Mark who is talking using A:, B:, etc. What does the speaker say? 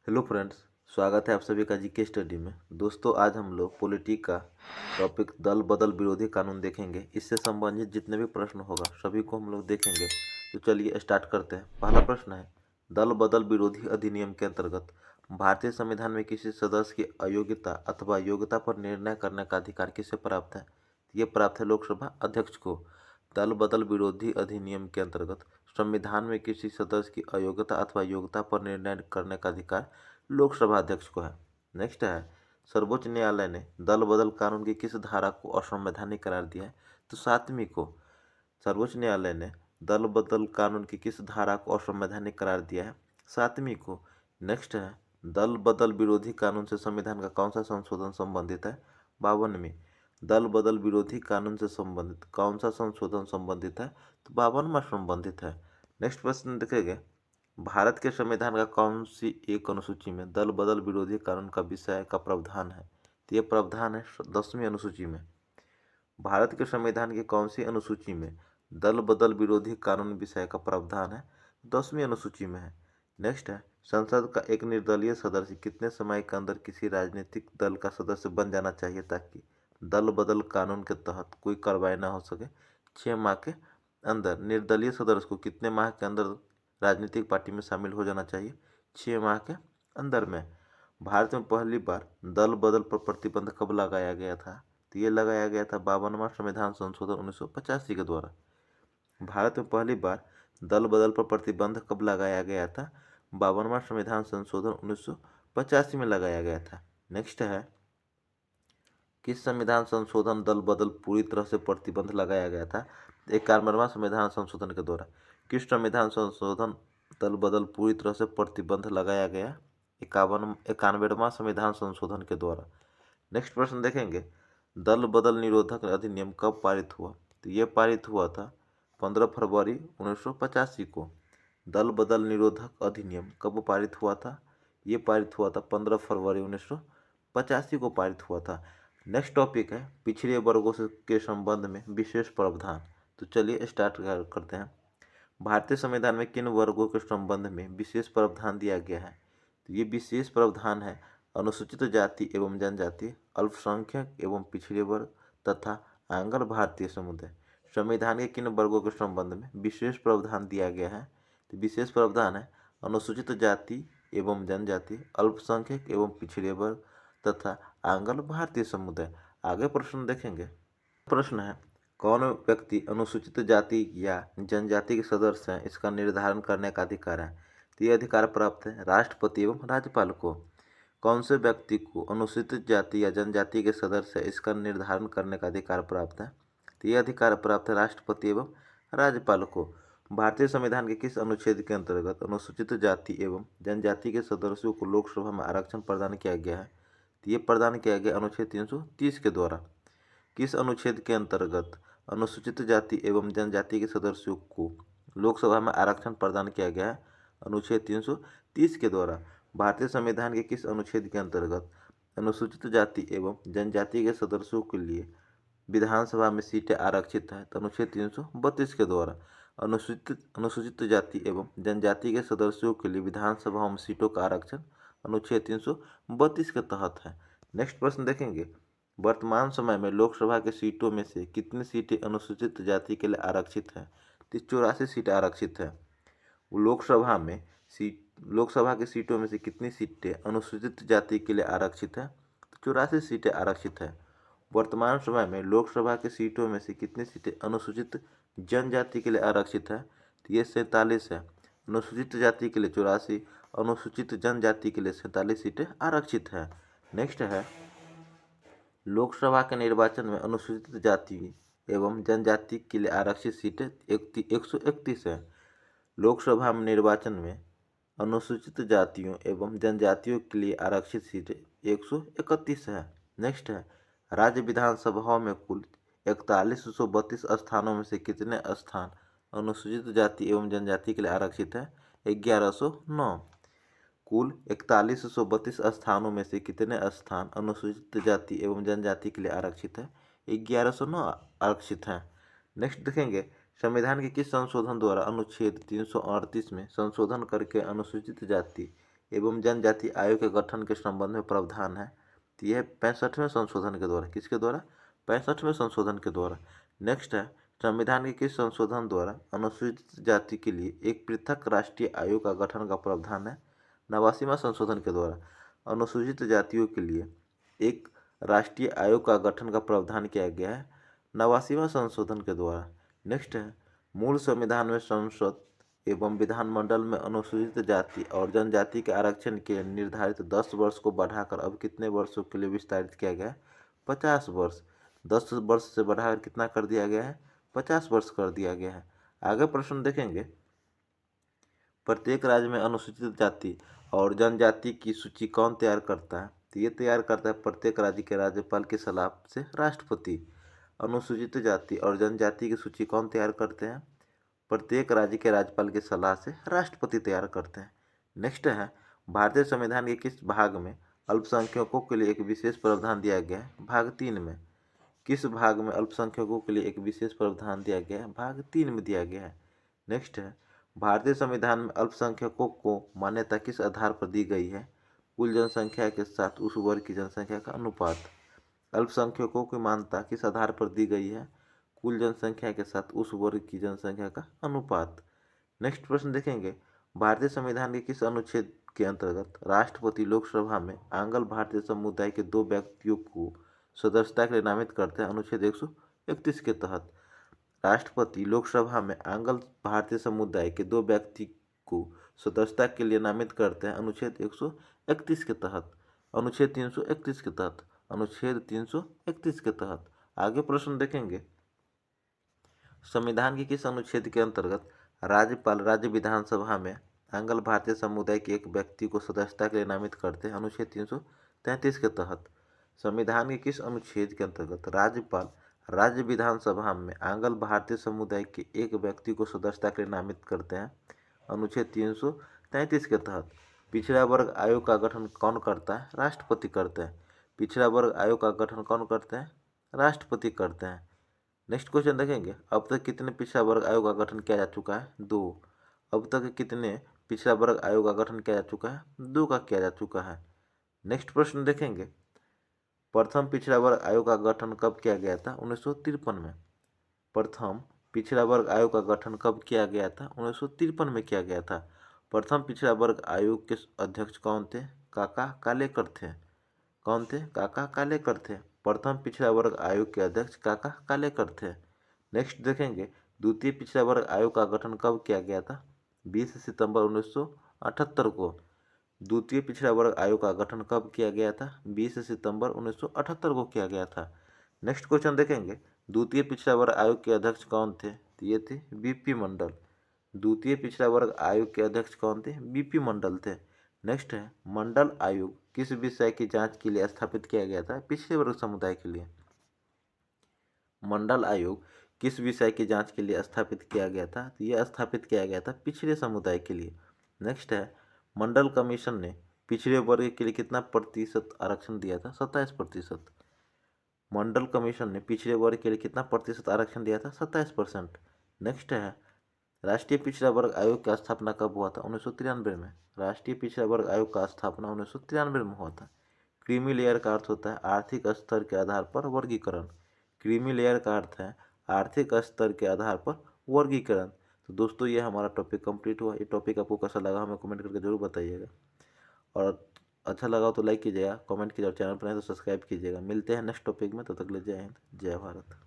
A: Hello friends, स्वागत है आप सभी का जीके स्टडी में। दोस्तों, आज हम लोग पॉलिटी का टॉपिक दल बदल विरोधी कानून देखेंगे। इससे संबंधित जितने भी प्रश्न होगा सभी को हम लोग देखेंगे। तो चलिए स्टार्ट करते हैं। पहला प्रश्न है, दल बदल विरोधी अधिनियम के अंतर्गत भारतीय संविधान में किसी सदस्य की अयोग्यता अथवा योग्यता पर निर्णय करने का अधिकार किसे प्राप्त है? ये प्राप्त है लोकसभा अध्यक्ष को। दल बदल विरोधी अधिनियम के अंतर्गत संविधान में किसी सदस्य की अयोग्यता अथवा योग्यता पर निर्णय करने का अधिकार लोकसभा अध्यक्ष को है। नेक्स्ट है, सर्वोच्च न्यायालय ने दल बदल कानून की किस धारा को असंवैधानिक करार दिया है? तो 7वीं को। सर्वोच्च न्यायालय ने दल बदल कानून की किस धारा को असंवैधानिक करार दिया है? 7वीं को। नेक्स्ट है, दल बदल विरोधी कानून से संविधान का कौन सा संशोधन संबंधित है? 52वीं। दल बदल विरोधी कानून से संबंधित कौन सा संशोधन संबंधित है? तो 52वां संबंधित है। नेक्स्ट प्रश्न देखेंगे, भारत के संविधान का कौन सी एक अनुसूची में दल बदल विरोधी कानून का विषय का प्रावधान है? तो ये प्रावधान है 10वीं अनुसूची में। भारत के संविधान की कौन सी अनुसूची में दल बदल विरोधी कानून विषय का प्रावधान है? 10वीं अनुसूची में है। नेक्स्ट है, संसद का एक निर्दलीय सदस्य कितने समय के अंदर किसी राजनीतिक दल का सदस्य बन जाना चाहिए ताकि दल बदल कानून के तहत कोई कार्रवाई न हो सके? 6 माह के अंदर। निर्दलीय सदस्य को कितने माह के अंदर राजनीतिक पार्टी में शामिल हो जाना चाहिए? 6 माह के अंदर में। भारत में पहली बार दल बदल पर प्रतिबंध कब लगाया गया था? तो ये लगाया गया था 52वां संविधान संशोधन 1985 के द्वारा। भारत में पहली बार दल बदल पर प्रतिबंध कब लगाया गया था? 52वां संविधान संशोधन 1985 में लगाया गया था। नेक्स्ट है, किस संविधान संशोधन दल बदल पूरी तरह से प्रतिबंध लगाया गया था? 51वां संविधान संशोधन के द्वारा। किस संविधान संशोधन दल बदल पूरी तरह से प्रतिबंध लगाया गया? 91वां संविधान संशोधन के द्वारा। नेक्स्ट प्रश्न देखेंगे, दल बदल निरोधक अधिनियम कब पारित हुआ? तो ये पारित हुआ था 15 फरवरी 1985 को। दल बदल निरोधक अधिनियम कब पारित हुआ था? ये पारित हुआ था 15 फरवरी 1985 को पारित हुआ था। नेक्स्ट टॉपिक है, पिछड़े वर्गों से के संबंध में विशेष प्रावधान। तो चलिए स्टार्ट करते हैं। भारतीय संविधान में किन वर्गों के संबंध में विशेष प्रावधान दिया गया है? तो ये विशेष प्रावधान है अनुसूचित जाति एवं जनजाति, अल्पसंख्यक एवं पिछड़े वर्ग तथा आंगन भारतीय समुदाय। संविधान के किन वर्गों के संबंध में विशेष प्रावधान दिया गया है? तो विशेष प्रावधान है अनुसूचित जाति एवं जनजाति, अल्पसंख्यक एवं पिछड़े वर्ग तथा आंगन भारतीय समुदाय। आगे प्रश्न देखेंगे। प्रश्न है, कौन व्यक्ति अनुसूचित जाति या जनजाति के सदस्य हैं, इसका निर्धारण करने का अधिकार है? तो ये अधिकार प्राप्त है राष्ट्रपति एवं राज्यपाल को। कौन से व्यक्ति को अनुसूचित जाति या जनजाति के सदस्य है, इसका निर्धारण करने का अधिकार प्राप्त है? तो ये अधिकार प्राप्त है राष्ट्रपति एवं राज्यपाल को। भारतीय संविधान के किस अनुच्छेद के अंतर्गत अनुसूचित जाति एवं जनजाति के सदस्यों को लोकसभा में आरक्षण प्रदान किया गया है? तो ये प्रदान किया गया अनुच्छेद 330 के द्वारा। किस अनुच्छेद के अंतर्गत अनुसूचित जाति एवं जनजाति के सदस्यों को लोकसभा में आरक्षण प्रदान किया गया है? अनुच्छेद 330 के द्वारा। भारतीय संविधान के किस अनुच्छेद के अंतर्गत अनुसूचित जाति एवं जनजाति के सदस्यों के लिए विधानसभा में सीटें आरक्षित है? तो अनुच्छेद 332 के द्वारा। अनुसूचित जाति एवं जनजाति के सदस्यों के लिए विधानसभाओं में सीटों का आरक्षण अनुच्छेद 332 के तहत है। नेक्स्ट प्रश्न देखेंगे, वर्तमान समय में लोकसभा के सीटों में से कितनी सीटें अनुसूचित जाति के लिए आरक्षित है? तो 84 सीटें आरक्षित है। लोकसभा के सीटों में से कितनी सीटें अनुसूचित जाति के लिए आरक्षित है? तो 84 सीटें आरक्षित है। वर्तमान समय में लोकसभा के सीटों में से कितनी सीटें अनुसूचित जनजाति के लिए आरक्षित है? तो ये 47 है। अनुसूचित जाति के लिए 84, अनुसूचित जनजाति के लिए 47 सीटें आरक्षित है। नेक्स्ट है, लोकसभा के निर्वाचन में अनुसूचित जाति एवं जनजाति के लिए आरक्षित सीटें 131 है। लोकसभा में निर्वाचन में अनुसूचित जातियों एवं जनजातियों के लिए आरक्षित सीटें 131 है। नेक्स्ट है, राज्य विधानसभाओं में कुल 4132 स्थानों में से कितने स्थान अनुसूचित जाति एवं जनजाति के लिए आरक्षित है? 1109। कुल 4132 स्थानों में से कितने स्थान अनुसूचित जाति एवं जनजाति के लिए आरक्षित है? 1109 आरक्षित हैं। नेक्स्ट देखेंगे, संविधान के किस संशोधन द्वारा अनुच्छेद 338 में संशोधन करके अनुसूचित जाति एवं जनजाति आयोग के गठन के संबंध में प्रावधान है। तो यह 65वें संशोधन के द्वारा, किसके द्वारा? 65वें संशोधन के द्वारा। नेक्स्ट है, संविधान के किस संशोधन द्वारा अनुसूचित जाति के लिए एक पृथक राष्ट्रीय आयोग का गठन का प्रावधान है? 89वां संशोधन के द्वारा अनुसूचित जातियों के लिए एक राष्ट्रीय आयोग का गठन का प्रावधान किया गया है 89वां संशोधन के द्वारा। नेक्स्ट है, मूल संविधान में संसद एवं विधानमंडल में अनुसूचित जाति और जनजाति के आरक्षण के लिए निर्धारित 10 वर्ष को बढ़ाकर अब कितने वर्षों के लिए विस्तारित किया गया है? 50 वर्ष। 10 वर्ष से बढ़ाकर कितना कर दिया गया है? 50 वर्ष कर दिया गया है। आगे प्रश्न देखेंगे, प्रत्येक राज्य में अनुसूचित जाति और जनजाति की सूची कौन तैयार करता है? तो ये तैयार करता है प्रत्येक राज्य के राज्यपाल की सलाह से राष्ट्रपति। अनुसूचित जाति और जनजाति की सूची कौन तैयार करते हैं? प्रत्येक राज्य के राज्यपाल की सलाह से राष्ट्रपति तैयार करते हैं। नेक्स्ट है, भारतीय संविधान के किस भाग में अल्पसंख्यकों के लिए एक विशेष प्रावधान दिया गया है? भाग 3 में। किस भाग में अल्पसंख्यकों के लिए एक विशेष प्रावधान दिया गया है? भाग 3 में दिया गया है। नेक्स्ट है, भारतीय संविधान में अल्पसंख्यकों को मान्यता किस आधार पर दी गई है? कुल जनसंख्या के साथ उस वर्ग की जनसंख्या का अनुपात। अल्पसंख्यकों की मान्यता किस आधार पर दी गई है? कुल जनसंख्या के साथ उस वर्ग की जनसंख्या का अनुपात। नेक्स्ट प्रश्न देखेंगे, भारतीय संविधान के किस अनुच्छेद के अंतर्गत राष्ट्रपति लोकसभा में आंग्ल भारतीय समुदाय के 2 व्यक्तियों को सदस्यता के लिए नामित करते हैं? अनुच्छेद 131 के तहत राष्ट्रपति लोकसभा में आंग्ल भारतीय समुदाय के 2 व्यक्ति को सदस्यता के लिए नामित करते हैं? अनुच्छेद 131 के तहत, अनुच्छेद 331 के तहत, अनुच्छेद 331 के तहत। आगे प्रश्न देखेंगे, संविधान के किस अनुच्छेद के अंतर्गत राज्यपाल राज्य विधानसभा में आंग्ल भारतीय समुदाय के एक व्यक्ति को सदस्यता के लिए नामित करते हैं? अनुच्छेद 333 के तहत। संविधान के किस अनुच्छेद के अंतर्गत राज्यपाल राज्य विधानसभा में आंग्ल भारतीय समुदाय के एक व्यक्ति को सदस्यता के लिए नामित करते हैं? अनुच्छेद 333 के तहत। पिछड़ा वर्ग आयोग का गठन कौन करता है? राष्ट्रपति करते हैं। पिछड़ा वर्ग आयोग का गठन कौन करते हैं? राष्ट्रपति करते हैं। नेक्स्ट क्वेश्चन देखेंगे, अब तक कितने पिछड़ा वर्ग आयोग का गठन किया जा चुका है? 2। अब तक कितने पिछड़ा वर्ग आयोग का गठन किया जा चुका है? 2 का किया जा चुका है। नेक्स्ट प्रश्न देखेंगे, प्रथम पिछड़ा वर्ग आयोग का गठन कब किया गया था? 1953 में। प्रथम पिछड़ा वर्ग आयोग का गठन कब किया गया था? 1953 में किया गया था। प्रथम पिछड़ा वर्ग आयोग के अध्यक्ष कौन थे? काका कालेकर थे। कौन थे? काका कालेकर थे। प्रथम पिछड़ा वर्ग आयोग के अध्यक्ष काका कालेकर थे। नेक्स्ट देखेंगे, द्वितीय पिछड़ा वर्ग आयोग का गठन कब किया गया था? 20 सितंबर 1978 को। द्वितीय पिछड़ा वर्ग आयोग का गठन कब किया गया था? 20 सितंबर 1978 को किया गया था। नेक्स्ट क्वेश्चन देखेंगे, द्वितीय पिछड़ा वर्ग आयोग के अध्यक्ष कौन थे? तो ये थे बीपी मंडल। द्वितीय पिछड़ा वर्ग आयोग के अध्यक्ष कौन थे? बीपी मंडल थे। नेक्स्ट है, मंडल आयोग किस विषय की जांच के लिए स्थापित किया गया था? पिछड़े वर्ग समुदाय के लिए। मंडल आयोग किस विषय की जांच के लिए स्थापित किया गया था? तो यह स्थापित किया गया था पिछड़े समुदाय के लिए। नेक्स्ट है, मंडल कमीशन ने पिछड़े वर्ग के लिए कितना प्रतिशत आरक्षण दिया था? 27%। मंडल कमीशन ने पिछड़े वर्ग के लिए कितना प्रतिशत आरक्षण दिया था? 27%। नेक्स्ट है, राष्ट्रीय पिछड़ा वर्ग आयोग की स्थापना कब हुआ था? 1993 में। राष्ट्रीय पिछड़ा वर्ग आयोग का स्थापना 1993 में हुआ था। क्रीमी लेयर का अर्थ होता है आर्थिक स्तर के आधार पर वर्गीकरण। क्रीमी लेयर का अर्थ है आर्थिक स्तर के आधार पर वर्गीकरण। तो दोस्तों, ये हमारा टॉपिक कंप्लीट हुआ। ये टॉपिक आपको कैसा लगा हमें कमेंट करके जरूर बताइएगा, और अच्छा लगा तो लाइक कीजिएगा, कमेंट कीजिएगा, और चैनल पर नहीं तो सब्सक्राइब कीजिएगा। मिलते हैं नेक्स्ट टॉपिक में, तब तक ले जय हिंद, जय भारत।